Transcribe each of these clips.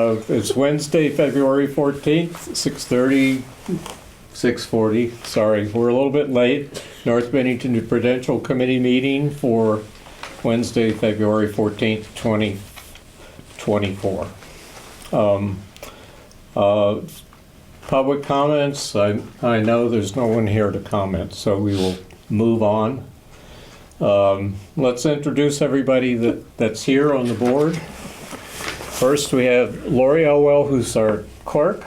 It's Wednesday, February 14th, 6:40. Sorry, we're a little bit late. North Bennington Prudential Committee meeting for Wednesday, February 14th, 2024. Public comments. I know there's no one here to comment, so we will move on. Let's introduce everybody that's here on the board. First, we have Lori Elwell, who's our clerk.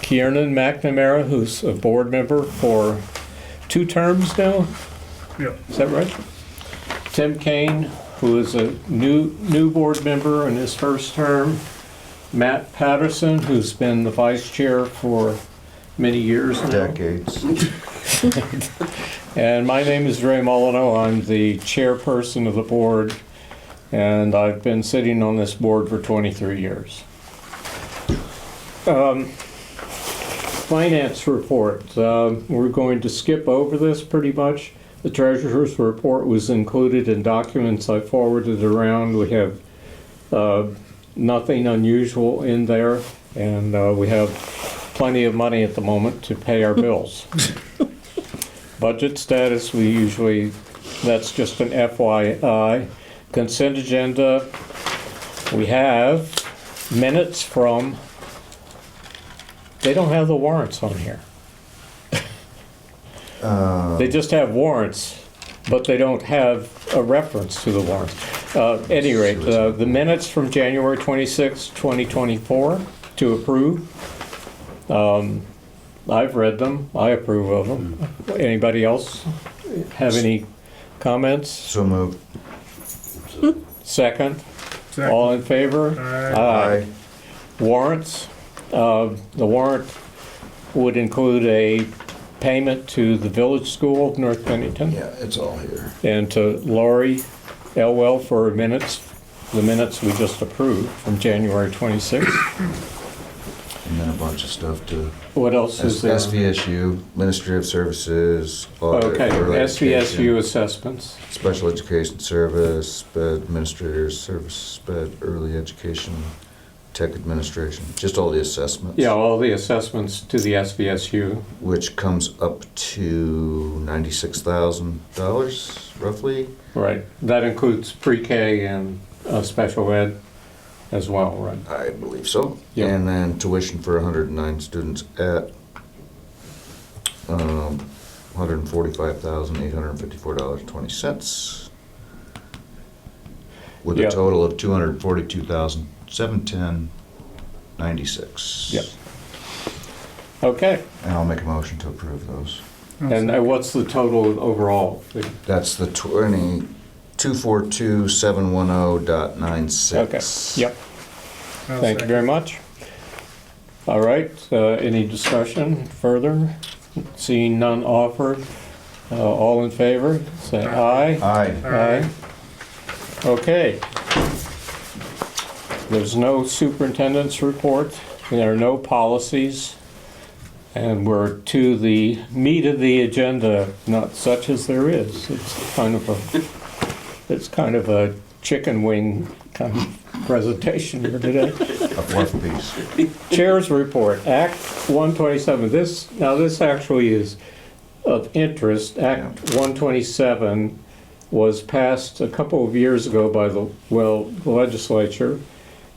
Kiernan McNamara, who's a board member for 2 terms now. Yeah. Is that right? Tim Kane, who is a new board member in his first term. Matt Patterson, who's been the vice chair for many years now. Decades. And my name is Ray Molyneux. I'm the chairperson of the board, and I've been sitting on this board for 23 years. Finance report. We're going to skip over this pretty much. The treasurer's report was included in documents I forwarded around. We have nothing unusual in there, and we have plenty of money at the moment to pay our bills. Budget status, that's just an FYI. Consent agenda, we have minutes from, they don't have the warrants on here. They just have warrants, but they don't have a reference to the warrants. At any rate, the minutes from January 26, 2024 to approve. I've read them. I approve of them. Anybody else have any comments? So moved. Second? Second. All in favor? Aye. Warrants. The warrant would include a payment to the village school of North Bennington Yeah, it's all here. and to Lori Elwell for the minutes we just approved from January 26th. And then a bunch of stuff to What else is there? SVSU, Ministry of Services, Audit, Okay, Early SVSU Education, assessments. Special Education Service, SPED Administrators Service, SPED Early Education, Tech Administration, just all the assessments. Yeah, all the assessments to the SVSU. Which comes up to $96,000 roughly. Right. That includes pre-K and special ed as well, right? I believe so. Yeah. And then tuition for 109 students at $145,854.20, with Yeah. a total of $242,710.96. Yep. Okay. And I'll make a motion to approve those. And what's the total overall? That's the 242,710.96. Okay. Yep. Thank you very much. All right. Any discussion further? Seeing none offered. All in favor? Say aye. Aye. Aye. Okay. There's no superintendent's report. There are no policies. And we're to the meat of the agenda, not such as there is. It's kind of a chicken wing kind of presentation here today. A fluff piece. Chair's report, Act 127. This actually is of interest. Act 127 was passed a couple of years ago by the legislature,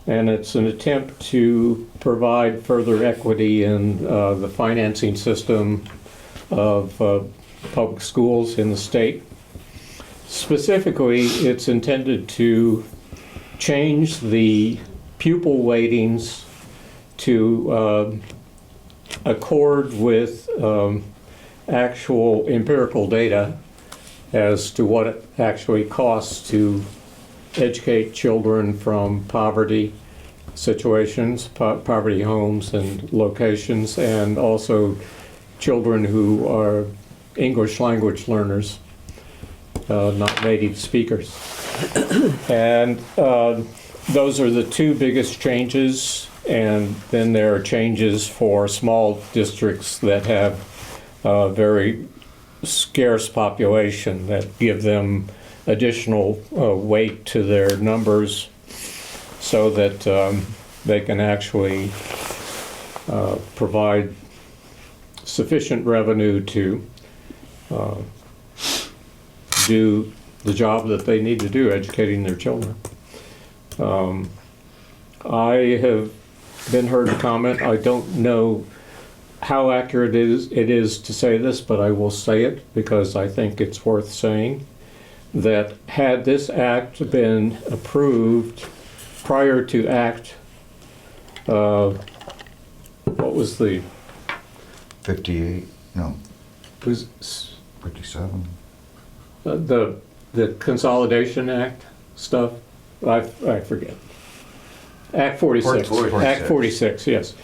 and it's an attempt to provide further equity in the financing system of public schools in the state. Specifically, it's intended to change the pupil weightings to accord with actual empirical data as to what it actually costs to educate children from poverty situations, poverty homes and locations, and also children who are English language learners, not native speakers. And those are the 2 biggest changes, and then there are changes for small districts that have very scarce population that give them additional weight to their numbers so that they can actually provide sufficient revenue to do the job that they need to do, educating their children. I have been heard to comment, I don't know how accurate it is to say this, but I will say it because I think it's worth saying, that had this act been approved prior to Act, what was the, 58, no, was 57. the Consolidation Act stuff? I forget. Act 46. 46. Act 46, yes.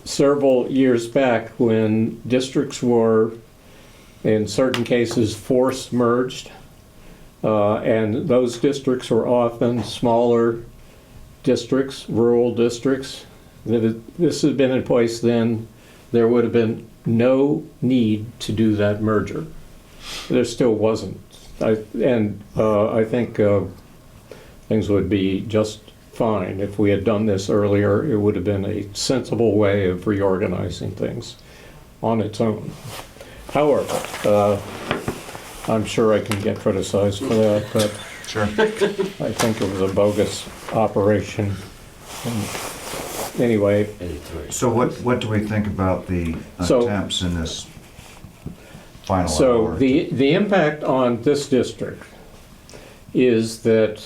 Several years back when districts were, in certain cases, force merged, and those districts were often smaller districts, rural districts. This had been in place then, there would have been no need to do that merger. There still wasn't. I think things would be just fine if we had done this earlier. It would have been a sensible way of reorganizing things on its own. However, I'm sure I can get criticized for that, but Sure. I think it was a bogus operation. Anyway, So what do we think about the So- attempts in this final so report? the impact on this district is that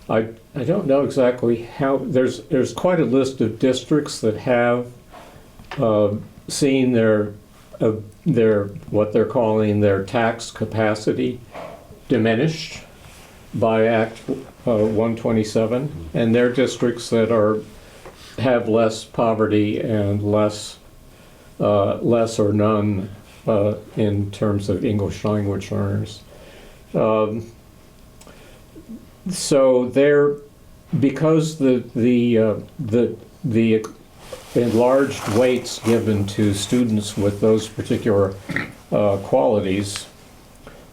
I don't know exactly how, there's quite a list of districts that have seen their what they're calling their tax capacity diminished by Act 127, and they're districts that have less poverty and less or none in terms of English language learners. So because the enlarged weights given to students with those particular qualities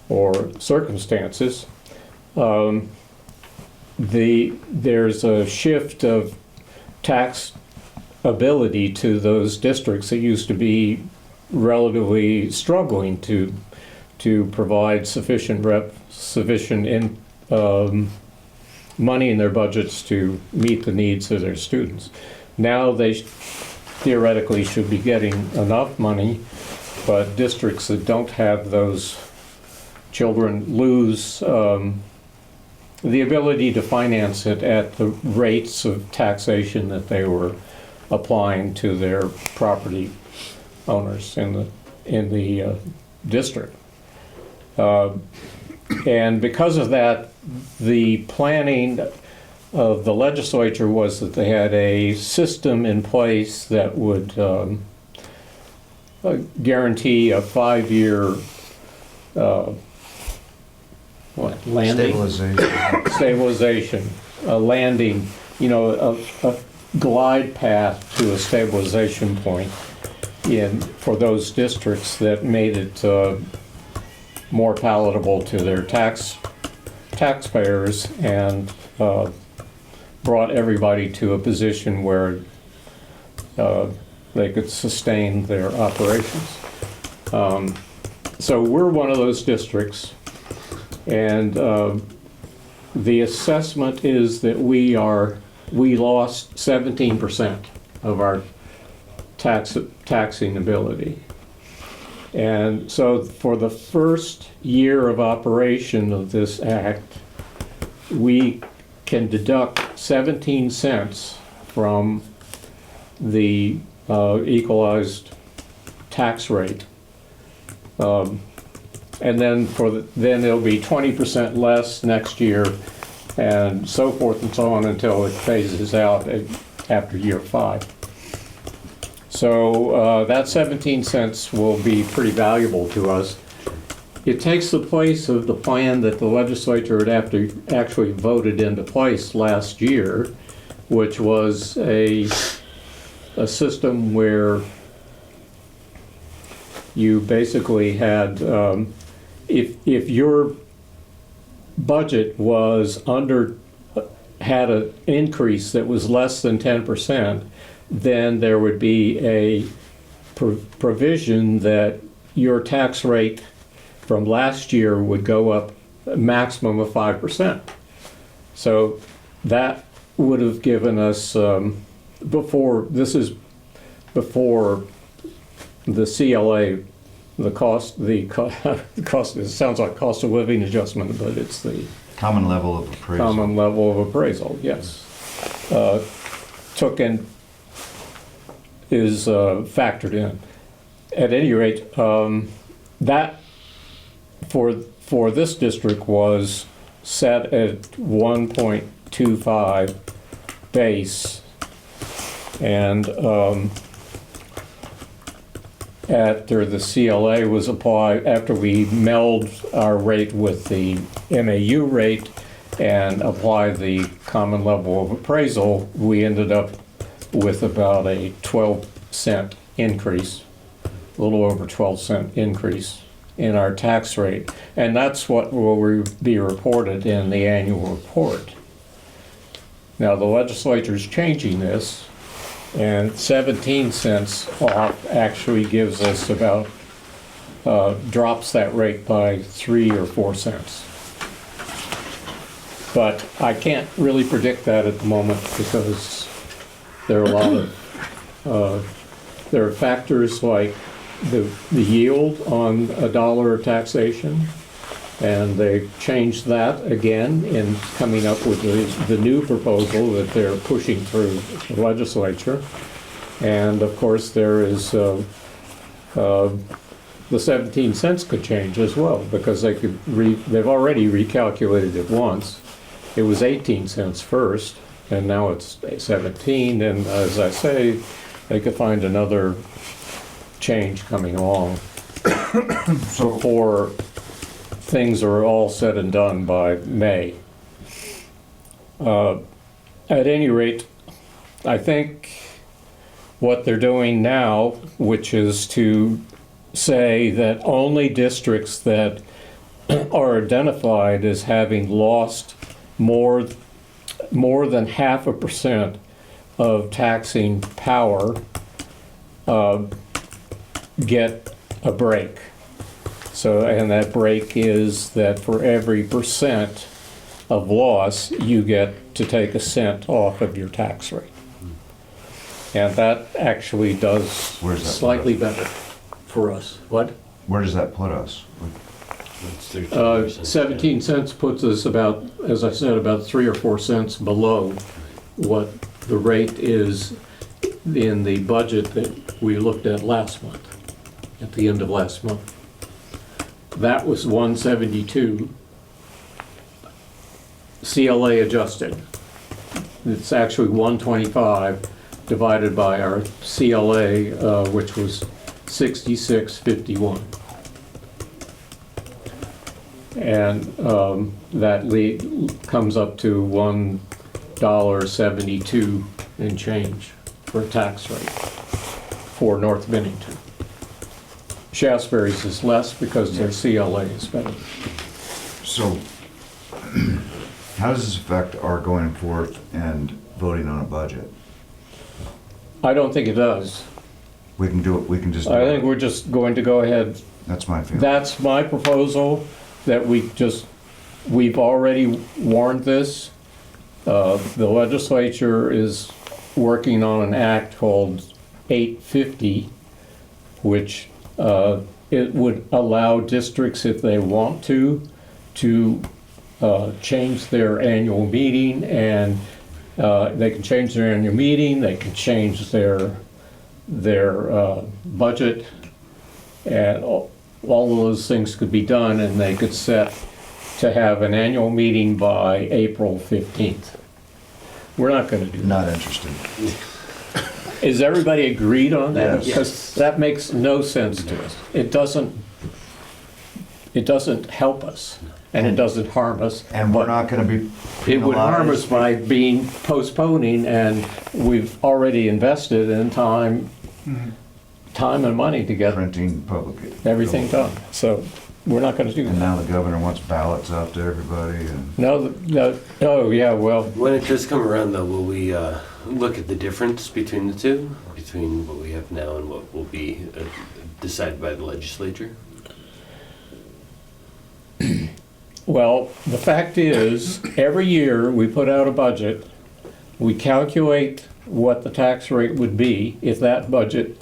or circumstances, there's a shift of tax ability to those districts that used to be relatively struggling to provide sufficient money in their budgets to meet the needs of their students. Now they theoretically should be getting enough money, but districts that don't have those children lose the ability to finance it at the rates of taxation that they were applying to their property owners in the district. And because of that, the planning of the legislature was that they had a system in place that would guarantee a 5-year landing? Stabilization, a landing, a glide path to a stabilization point for those districts that made it more palatable to their taxpayers and brought everybody to a position where they could sustain their operations. So we're one of those districts, and the assessment is that we lost 17% of our taxing ability. And so for the first year of operation of this act, we can deduct 17 cents from the equalized tax rate. And then then it'll be 20% less next year, and so forth and so on until it phases out after year 5. So that 17 cents will be pretty valuable to us. It takes the place of the plan that the legislature had actually voted into place last year, which was a system where you basically had, if your budget was under had an increase that was less than 10%, then there would be a provision that your tax rate from last year would go up a maximum of 5%. So that would have given us, before the CLA, the cost, it sounds like cost of living adjustment, but it's the Common level of appraisal. common level of appraisal, yes. Took in, is factored in. At any rate, that for this district was set at 1.25 base, and after the CLA was applied, after we meld our rate with the MAU rate and applied the common level of appraisal, we ended up with about a 12-cent increase, a little over 12-cent increase in our tax rate. And that's what will be reported in the annual report. Now, the legislature's changing this, and 17 cents off actually gives us about, drops that rate by 3 or 4 cents. But I can't really predict that at the moment because there are a lot of, there are factors like the yield on $1 of taxation, and they changed that again in coming up with the new proposal that they're pushing through the legislature. And of course there is the 17 cents could change as well, because they could they've already recalculated it once. It was 18 cents first, and now it's 17, and as I say, they could find another change coming along. So for things are all said and done by May. At any rate, I think what they're doing now, which is to say that only districts that are identified as having lost more than 0.5% of taxing power get a break. So, and that break is that for every percent of loss, you get to take a cent off of your tax rate. And that actually does slightly better for us. What? Where does that put us? 17 cents puts us about, as I said, about 3 or 4 cents below what the rate is in the budget that we looked at last month, at the end of last month. That was 172, CLA adjusted. It's actually 125 divided by our CLA, which was 66.51. And that comes up to $1.72 and change for a tax rate for North Bennington. Shasberry's is less because their CLA is better. So, how does this affect our going forth and voting on a budget? I don't think it does. We can do it, we can just do I think it. we're just going to go ahead. That's my feeling. That's my proposal, that we've already warned this. The legislature is working on an act called 850, which it would allow districts, if they want to change their annual meeting, and they can change their annual meeting, they can change their budget, and all of those things could be done, and they could set to have an annual meeting by April 15th. We're not going to do that. Not interested. Is everybody agreed on that? Yes. Because that makes no sense to us. It doesn't help us, and it doesn't harm us. And we're not gonna be It would harm us penalized. by being postponing, and we've already invested in time and money to get Printing public. everything done. So we're not gonna do And that. now the governor wants ballots out to everybody and. No, no, oh, yeah, well, When it does come around, though, will we look at the difference between the two, between what we have now and what will be decided by the legislature? well, the fact is, every year we put out a budget, we calculate what the tax rate would be if that budget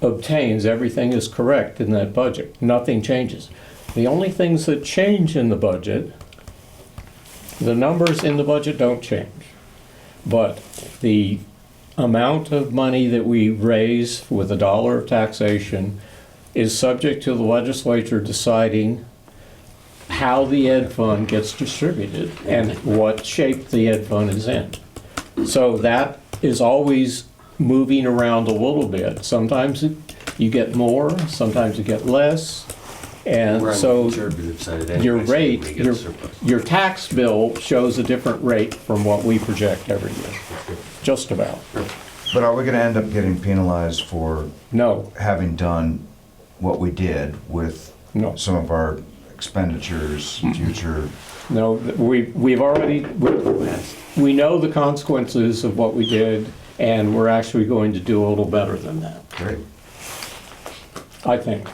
obtains, everything is correct in that budget. Nothing changes. The only things that change in the budget, the numbers in the budget don't change. But the amount of money that we raise with $1 of taxation is subject to the legislature deciding how the ed fund gets distributed and what shape the ed fund is in. So that is always moving around a little bit. Sometimes you get more, sometimes you get less. And We're on the so conservative side anyway, your so rate, we get a surplus. your tax bill shows a different rate from what we project every year, just about. But are we gonna end up getting penalized for No, having done what we did with no, some of our expenditures, future? no, we've already, we know the consequences of what we did, and we're actually going to do a little better than that, Great. I think.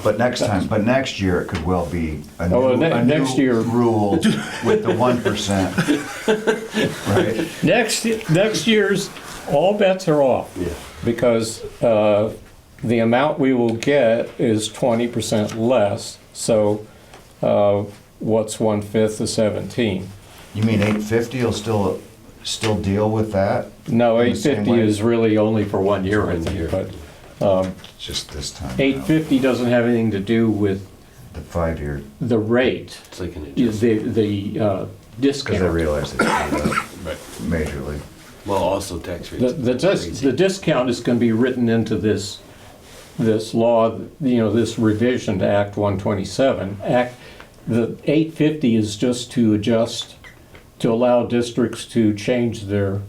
But next year it could well be a Oh, new, a next new year- rule with the 1%, right? Next year's, all bets are off. Yeah. Because the amount we will get is 20% less, so what's 1/5 of 17? You mean 850 will still deal with that? No, In the same 850 way? is really only for 1 year, I One year. think, but Just this time. now. 850 doesn't have anything to do with The 5-year, the rate, It's like an the adjustment. because I discount. realize they screwed up Right. majorly. Well, also tax rates. The discount is going to be written into this law, this revision to Act 127. The 850 is just to adjust, to allow districts to change their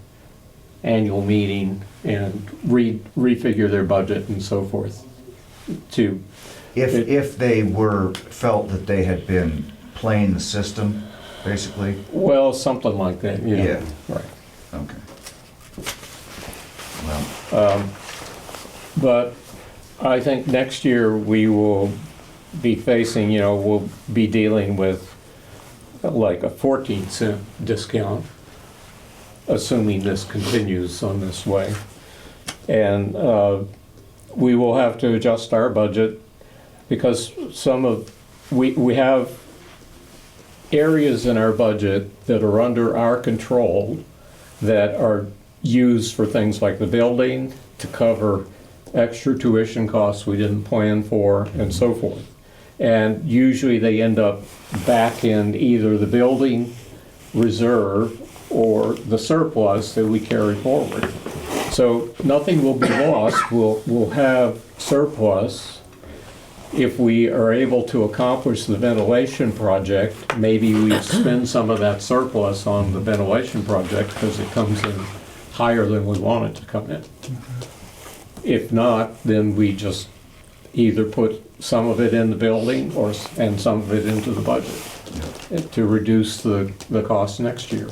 annual meeting and refigure their budget and so forth. If they felt that they had been playing the system, basically? Well, something like that, yeah. Yeah. Right. Okay. Well, But I think next year we will be facing, we'll be dealing with like a 14-cent discount, assuming this continues on this way. And we will have to adjust our budget because we have areas in our budget that are under our control that are used for things like the building, to cover extra tuition costs we didn't plan for, and so forth. And usually they end up back in either the building reserve or the surplus that we carry forward. So nothing will be lost. We'll have surplus. If we are able to accomplish the ventilation project, maybe we spend some of that surplus on the ventilation project because it comes in higher than we want it to come in. If not, then we just either put some of it in the building and some of it into the budget to reduce the cost next year.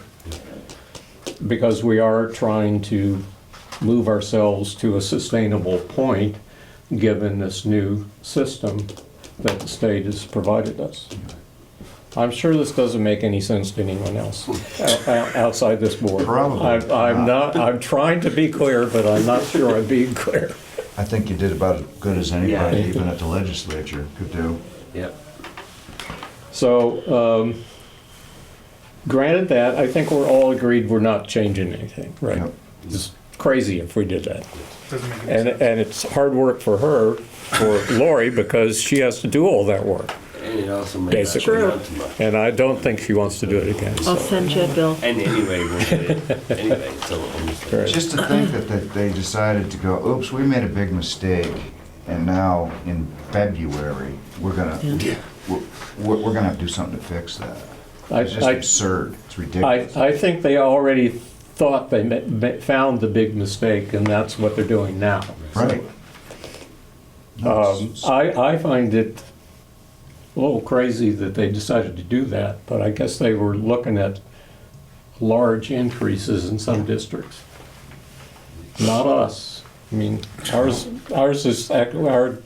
Because we are trying to move ourselves to a sustainable point given this new system that the state has provided us. I'm sure this doesn't make any sense to anyone else outside this board. Probably I'm trying to be clear, but I'm not sure I'm being clear. I think you did about as good as anybody, Yeah. even at the legislature, could do. Yep. So, granted that, I think we're all agreed we're not changing anything, right? Yep. It's crazy if we did that. Doesn't make any sense. And it's hard work for her, for Lori, because she has to do all that work. And it also might not Basically. amount to much. And I don't think she wants to do it again. I'll so. send you a bill. And anyway, so almost. Right. Just to think that they decided to go, oops, we made a big mistake, and now in February, we're gonna have to do something to fix that. It's just absurd. It's ridiculous. I think they already thought they found the big mistake, and that's what they're doing now. Right. I find it a little crazy that they decided to do that, but I guess they were looking at large increases in some districts. Not us. I mean, ours is, our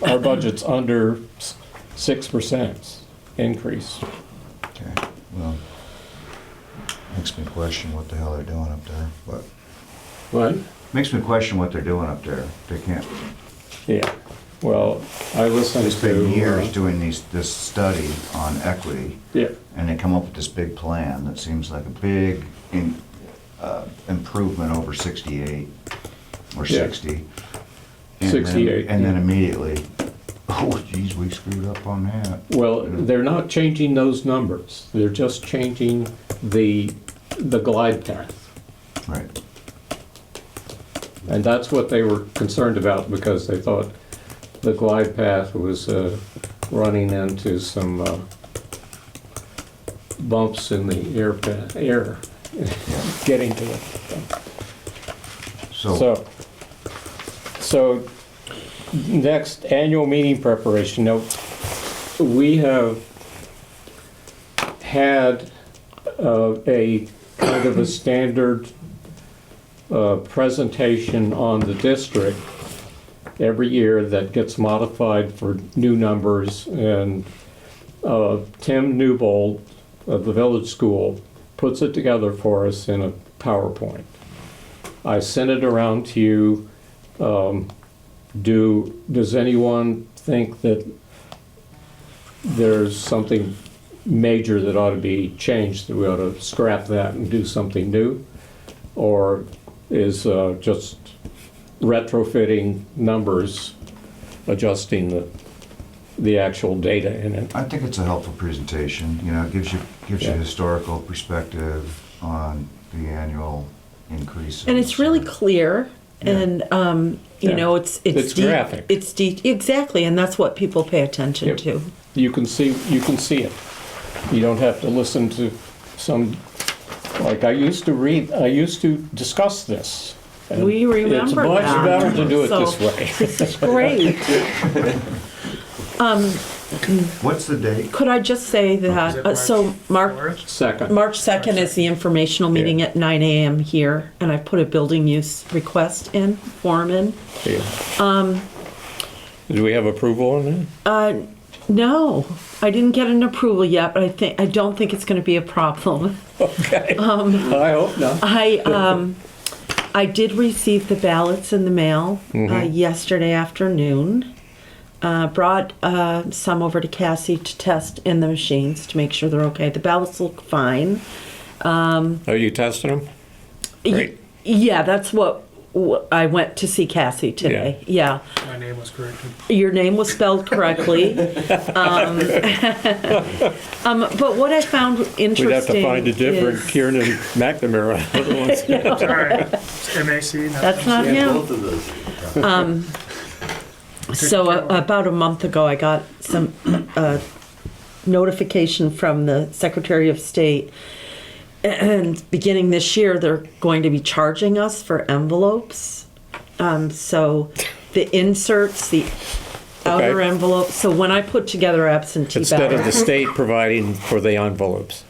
budget's under 6% increase. Okay, well, makes me question what the hell they're doing up there, but, What? makes me question what they're doing up there. They can't, Yeah. Well, I listened they spend to. years doing this study on equity, Yeah. and they come up with this big plan that seems like a big improvement over 68 or Yeah. 60. And then- 68, And then yeah. immediately, oh geez, we screwed up on that. Well, they're not changing those numbers. They're just changing the glide path. Right. And that's what they were concerned about because they thought the glide path was running into some bumps in the air getting to it. So next annual meeting preparation. Now, we have had a kind of a standard presentation on the district every year that gets modified for new numbers, and Tim Newbold of the village school puts it together for us in a PowerPoint. I sent it around to you. Does anyone think that there's something major that ought to be changed, that we ought to scrap that and do something new? Or is just retrofitting numbers, adjusting the actual data in it? I think it's a helpful presentation, you know, it gives you Yeah. historical perspective on the annual increases. And it's really clear, Yeah. and you Yeah. know, it's It's graphic. It's exactly, and that's what people pay attention Yep. to. You can see it. You don't have to listen to some, like I used to discuss this. And We remember It's much that. better to do it So, this way. This is great. What's the date? Could I just say that? So Second. March 2nd is the informational meeting at 9 a.m. here, and I put a building use request form in. Yeah. Do we have approval on that? No, I didn't get an approval yet, but I don't think it's going to be a problem. Okay. I hope not. I did receive the ballots in the mail Mm-hmm. yesterday afternoon. Brought some over to Cassie to test in the machines to make sure they're okay. The ballots look fine. Are you testing them? Great. Yeah, that's what I went to see Cassie today. Yeah. My name was corrected. Your name was spelled correctly. But what I found interesting We'd have to find a different is- Kieran McNamara. Sorry, it's MAC. That's not Yeah, him. both of those. So about a month ago, I got some notification from the Secretary of State, and beginning this year, they're going to be charging us for envelopes. So the inserts, the outer Okay. envelope. So when I put together absentee Instead of the ballots, state providing for the envelopes.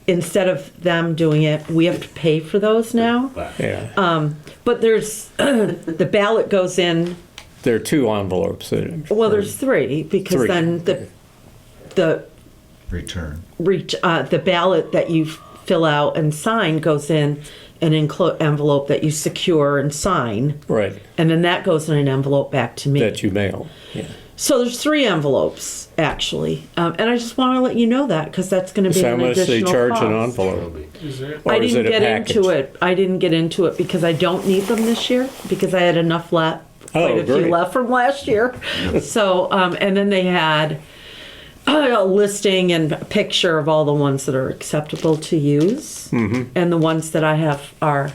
instead of them doing it, we have to pay for those now. Yeah. But there's the ballot goes in. There are two envelopes. Well, there's three because Three. then the Return. the ballot that you fill out and sign goes in an envelope that you secure and sign, Right, and then that goes in an envelope back to me. that you mail. Yeah. So there's three envelopes actually, and I just want to let you know that because that's going to be So how an much they additional charge cost. an envelope? Is it? Or I is didn't it a get into package? it. I didn't get into it because I don't need them this year because I had enough left. Quite a few great. left from last year. So, and then they had a listing and a picture of all the ones that are acceptable to use, and the ones that I have are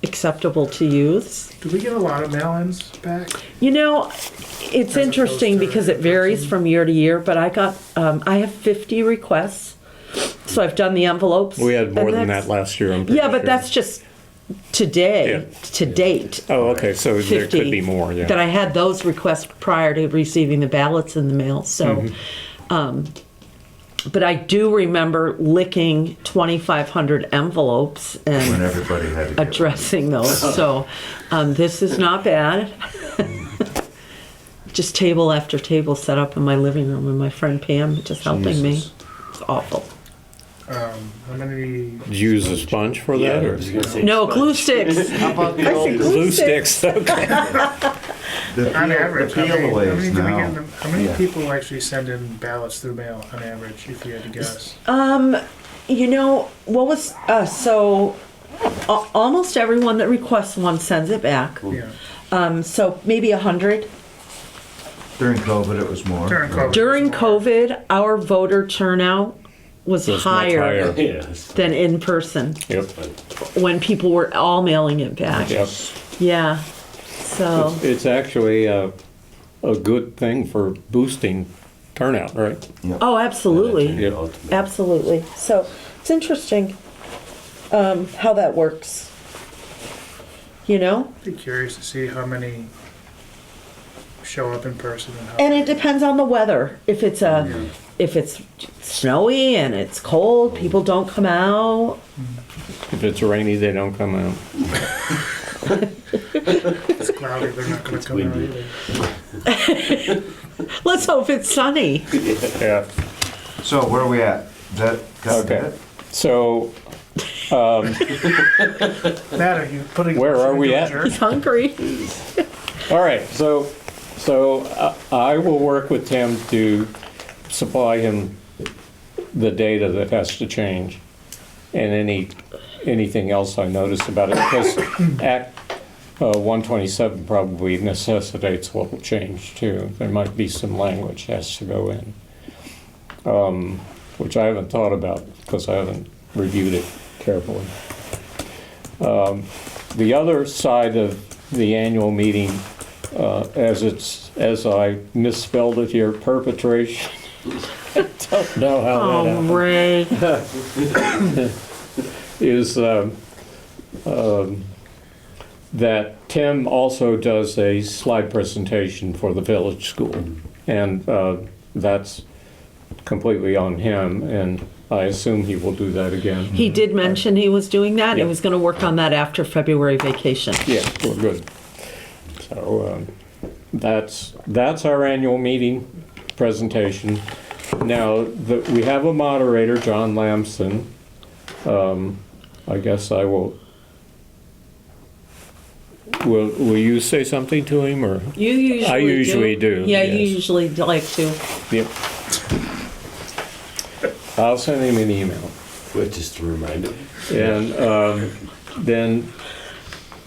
acceptable to use. Do we get a lot of mail-ins back? You know, it's interesting opposed to because it varies in-person? from year to year, but I have 50 requests, so I've done the envelopes. We had more and than that's- that last year. I'm pretty Yeah, but sure. that's just today, Yeah. to date, Oh, okay, so there 50, could be more, yeah. that I had those requests prior to receiving the ballots in the mail. So, Mm-hmm. but I do remember licking 2,500 envelopes When and everybody had to get. addressing those. So this is not bad. Just table after table set up in my living room, and my friend Pam just helping me. Jesus. It's awful. How many, Did you use a sponge for Yeah, that, I or? was gonna say No, sponge. glue sticks. How about the I old, think Glue sticks, okay. on average, how peel many, aways do we get now. them- how many Yeah. people actually send in ballots through mail on average, if you had to guess? You know, what was, so almost everyone that requests one sends it back. Yeah. So maybe 100. During COVID, it was more. During COVID. During COVID, our voter turnout was Was much higher higher. Yes. than in person Yep, when people were all mailing it back. yep. Yeah. So, It's actually a good thing for boosting turnout, right? oh, absolutely. Yep. Ultimately. Absolutely. So it's interesting how that works. You know? Be curious to see how many show up in person and how. And it depends on the weather. If it's snowy and it's cold, people don't come out. If it's rainy, they don't come out. If it's cloudy, they're not gonna come out windy. either. Let's hope it's sunny. Yeah. So where are we at? Is that got Okay. it? So, That or you putting. Where are we at? He's hungry. all right, so I will work with Tim to supply him the data that has to change and anything else I notice about it, because Act 127 probably necessitates what will change too. There might be some language has to go in, which I haven't thought about because I haven't reviewed it carefully. The other side of the annual meeting, as I misspelled it here, perpetration. I don't know how that Oh, happened. Ray. Is that Tim also does a slide presentation for the village school, and that's completely on him, and I assume he will do that again. He did mention he was doing that. Yeah. He was going to work on that after February vacation. Yeah, we're good. So that's our annual meeting presentation. Now, we have a moderator, John Lamson. I guess I will. Will you say something to him, or? You usually I usually do, Yeah, you yes. usually like to. Yep. I'll send him an email. But just to remind him. And then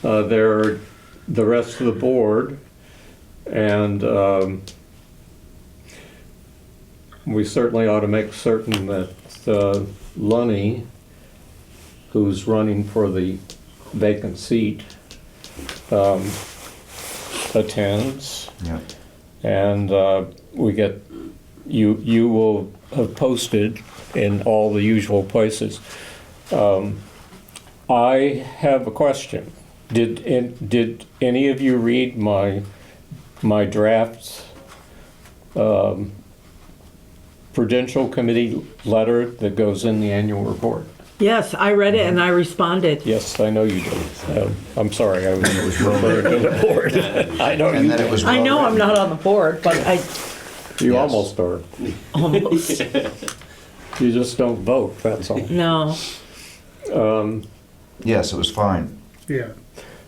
there are the rest of the board, and we certainly ought to make certain that Lunny, who's running for the vacant seat, attends. Yeah. And we get, you will have posted in all the usual places. I have a question. Did any of you read my draft Prudential Committee letter that goes in the annual report? Yes, I read it and I responded. Yes, I know you did. I'm sorry, I was referring to the board. I know And you then it was. I know well I'm not on the board, but I You Yes. almost are. almost, You just don't vote, that's all. no. written. Yes, it was fine. Yeah.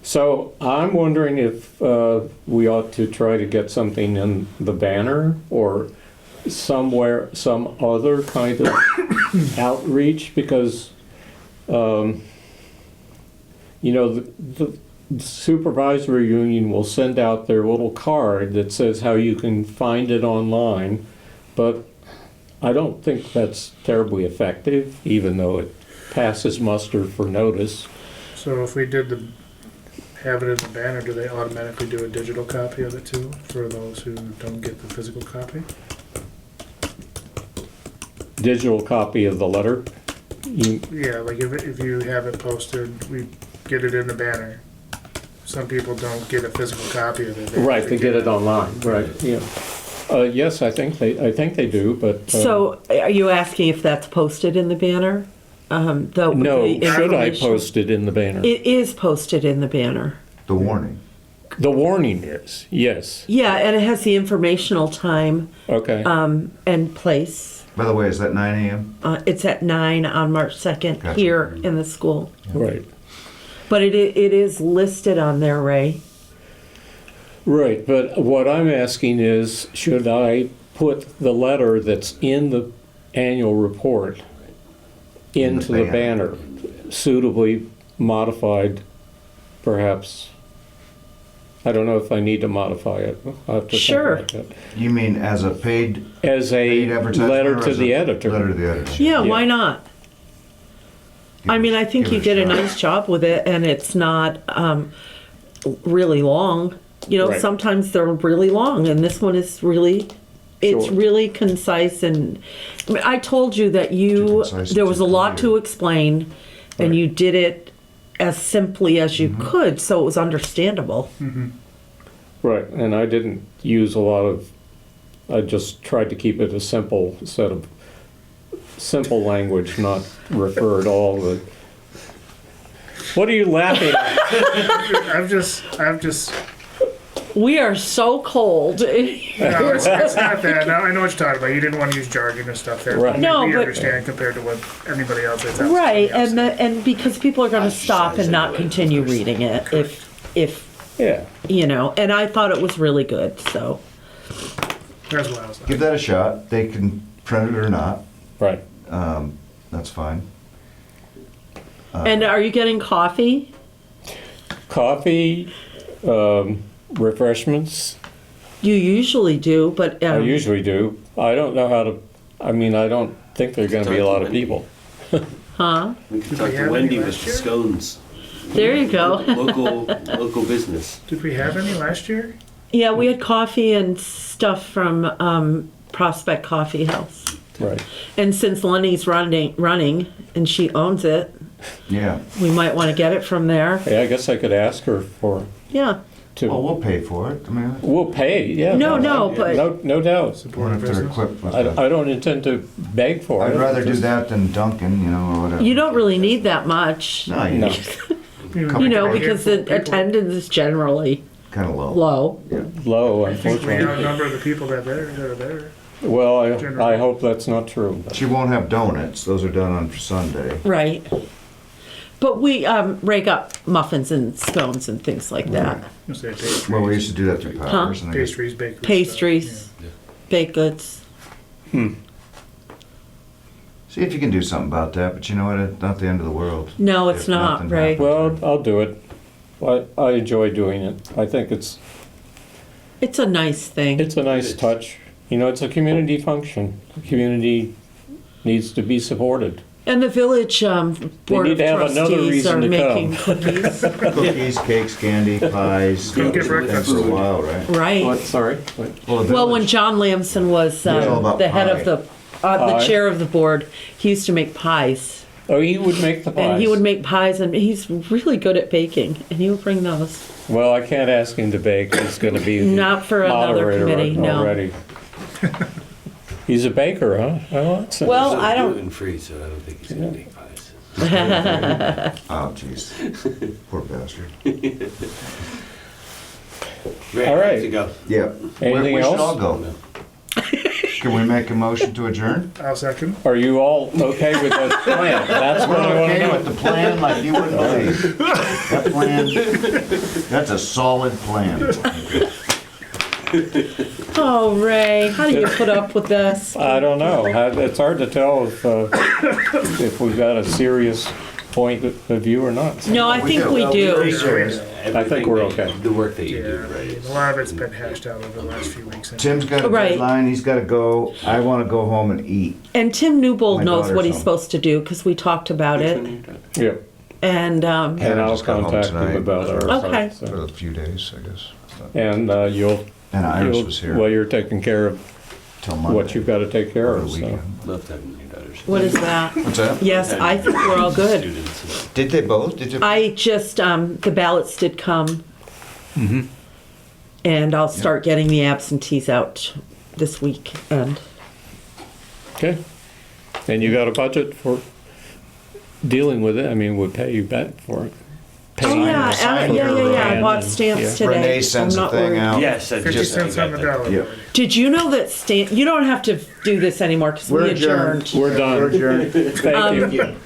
So I'm wondering if we ought to try to get something in the banner or somewhere, some other kind of outreach, because, the supervisory union will send out their little card that says how you can find it online, but I don't think that's terribly effective, even though it passes muster for notice. So if we did have it as a banner, do they automatically do a digital copy of it too, for those who don't get the physical copy? Digital copy of the letter. Yeah, like if you have it posted, we get it in the banner. Some people don't get a physical copy of it. Right, they get it online, right, yeah. Yes, I think they do, but. So are you asking if that's posted in the banner? No, the should I information? post it in the banner? It is posted in the banner. The warning. The warning is, yes, Yeah, and it has the informational time okay. and place. By the way, is that 9 a.m.? It's at 9 on March 2nd Gotcha. here in the school. Right, But it is listed on there, Ray. right, but what I'm asking is, should I put the letter that's in the annual report into the banner, suitably modified, perhaps? I don't know if I need to modify it. I'll have to think Sure. about that. You mean as a paid As a advertisement? letter or to as the a editor. Letter to the editor. Yeah, Yeah. why not? I mean, I think Give you it did a shot. nice job with it, and it's not really long. You know, Right. sometimes they're really long, and this one is really, it's Sure. really concise. And I mean, I told you that Too concise, there was too a lot clear. to explain, and Right. you did it as simply as you could, so it was understandable. Right, and I didn't use a lot of, I just tried to keep it a simple set of, simple language, not refer to all the. What are you laughing at? I'm just, We are so cold. no, it's not that. No, I know what you're talking about. You didn't want to use jargon and stuff there. Right. No, we but- understand compared to what anybody else is. Right, and because people are going to stop and not continue reading it if Yeah, you know. And I thought it was really good. So That's what I was like. Give that a shot. They can print it or not. right. That's fine. and are you getting coffee? Coffee, refreshments, You usually do, but I usually do. I don't know how to, I mean, I don't think there are gonna be a lot of people. huh? We could Did talk we to have Wendy any with last the year? scones. There you go. Local business. Did we have any last year? Yeah, we had coffee and stuff from Prospect Coffee House. Right. And since Lenny's running and she owns it, Yeah. we might want to get it from there. Yeah, I guess I could ask her for, Yeah. Well, to, we'll pay for it. I mean, we'll pay, yeah. No, but No doubt. Support a if they're business? equipped with I that. don't intend to beg for it. I'd rather do Just- that than Dunkin', you know, or whatever. you don't really need that much. No, you No. know, You know, Couple because the handful of people. attendance is generally kind of low. low. Low, I think we unfortunately. outnumber the people that are there. Well, I Generally. hope that's not true. She won't have donuts. Those are done on Sunday. Right. But we rake up muffins and scones and things like that. I'll say pastries. Well, we used to do that through Powers. and I guess- Pastries, baked goods, Pastries, baked goods. See if you can do something about that, but you know what? It's not the end of the world. No, it's If not, nothing right? happens. Well, I'll do it. I enjoy doing it. I think it's It's a nice thing. a nice touch. You know, it's a community function. The community needs to be supported. And the village board need of to have another trustees reason are to making come. cookies. Cookies, cakes, candy, pies. Go get Been breakfast. for a while, right? Right. Sorry? What? Well, the Well, when village- John Lamson was It's all about the head pie. of the Pie. chair of the board, he used to make pies. Oh, he would make the pies. And he would make pies, and he's really good at baking, and he would bring those. Well, I can't ask him to bake. He's going to be the Not for another moderator committee, no. already. He's a baker, huh? Well, that's Well, He's I don't- gluten free, so I don't think he's gonna make pies. Oh, jeez. Poor bastard. Great, All right. good to go. Yeah. Anything we should else? all go. Can we make a motion to adjourn? I'll second. Are you all okay with that plan? That's what I want to Okay know. with the plan like you wouldn't believe. That plan, that's a solid plan. Oh, Ray, how do you put up with this? I don't know. It's hard to tell if we've got a serious point of view or not. No, I think we do. Serious. I think we're okay. The work that you Yeah, do, right? a lot of it's been hashed out over the last few weeks. Tim's got a Right. deadline, he's gotta go. I wanna go home and eat. And Tim Newbold My knows what daughter's he's home. supposed to do, because we talked about it. Yeah, And, and I I'll just got home contact tonight. him about our Okay. site. For So. a few days, I guess. And you'll, And Iris was here well, you're taking care of till Monday. what you've got to take care over of, the so. weekend. Love having your daughters. what is that? What's that? Yes, I think we're all good. Students. Did they both? Did you? I just, the ballots did come. And I'll start getting the absentees out this week. And Okay. And you got a budget for dealing with it? I mean, we'll pay you back for it. oh yeah, sign yeah. I and- bought stamps yeah. today. Renee sends I'm a not thing worried. out. Yes, I 50 just I cents got on the that. dollar. Yeah. Did you know that you don't have to do this anymore because we We're adjourned. adjourned. We're done. We're adjourned. Thank you.